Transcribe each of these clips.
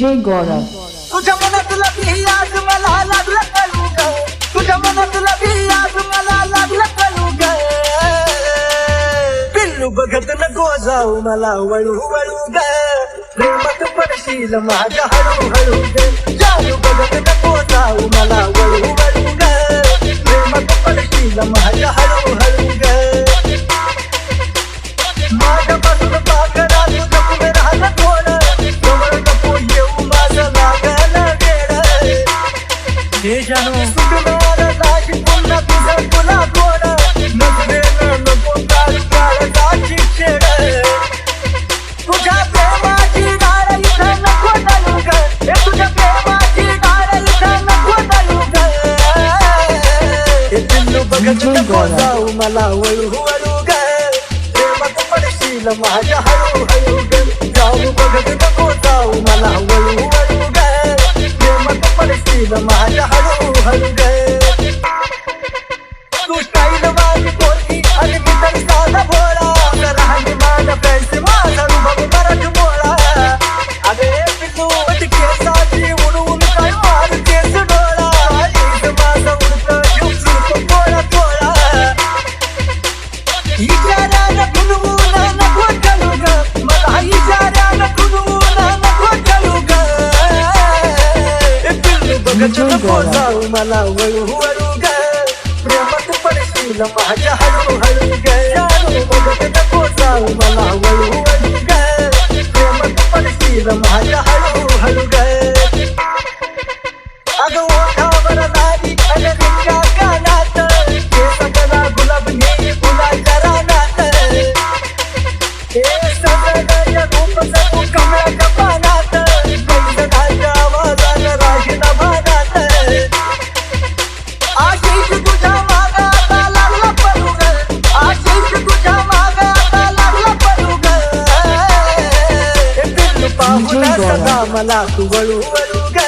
DJ Gaurav. तुझ्या मनातला बी आज मला लागला कळू ग, तुझ्या मनातला बी आज मला लागला कळू ग. पिल्लू बघत नको जाऊ मला वळू वळू ग, प्रेमात पडशील माझ्या हळू हळू ग. जाऊ बघत नको जाऊ मला वळू वळू ग, प्रेमात पडशील माझ्या हळू हळू ग. माझ्यापासून पाकरा तू नको राहत थोडं, जवळ नको येऊ माझं लागल वेड. हे जानू सुटणार नाही पुन्हा तुझं तुला गोड, नजरेनं नको काढू काळजाची छेड. तुझ्या प्रेमाची डाळ इथं नको डाळू ग, हे तुझ्या प्रेमाची डाळ इथं नको डाळू ग. हे पिल्लू बघत नको जाऊ मला वळू वळू ग, प्रेमात पडशील माझ्या हळू हळू ग. जाऊ बघत नको जाऊ मला वळू वळू ग, प्रेमात पडशील माझ्या हळू हळू ग. तू स्टाईल माझी पोरगी आणि मी तर साधा भोळा, राहणी मान फ्रेंड्स माझा अनुभव मराठी मोळा. अगे पिल्लू केसाची उडवून काय मार केस डोळा, माझा उडत जीव सुरतो थोडा थोडा. इशाऱ्यानं खुलवून नको चलू ग, मला इशाऱ्यानं खुलवून नको चलू ग. पिल्लू बघत नको जाऊ मला वळू वळू ग, प्रेमात पडशील माझ्या हळू हळू ग. जानू बघत नको जाऊ मला वळू वळू ग, प्रेमात पडशील माझ्या हळू हळू ग. अगं ओठावर लाली आणि रिंगा कानात, केस गला गुलाब नेई फुलाच्या रानात. हे सजलं या रूप जणू कमळाच्या पानात, गैसनाच्या आवाजानं राहिला भानात. आशिष तुझ्या मागं आता लागला पळू ग, आशिष तुझ्या मागं आता लागला पळू ग. हे पिल्लू पाहून सदा मला तू वळू वळू ग,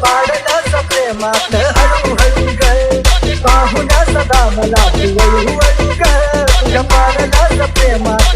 पाडलं प्रेमात हळू हळू ग. पाहून सदा मला तू वळू वळू ग, तुझ्या पाडलं प्रेमात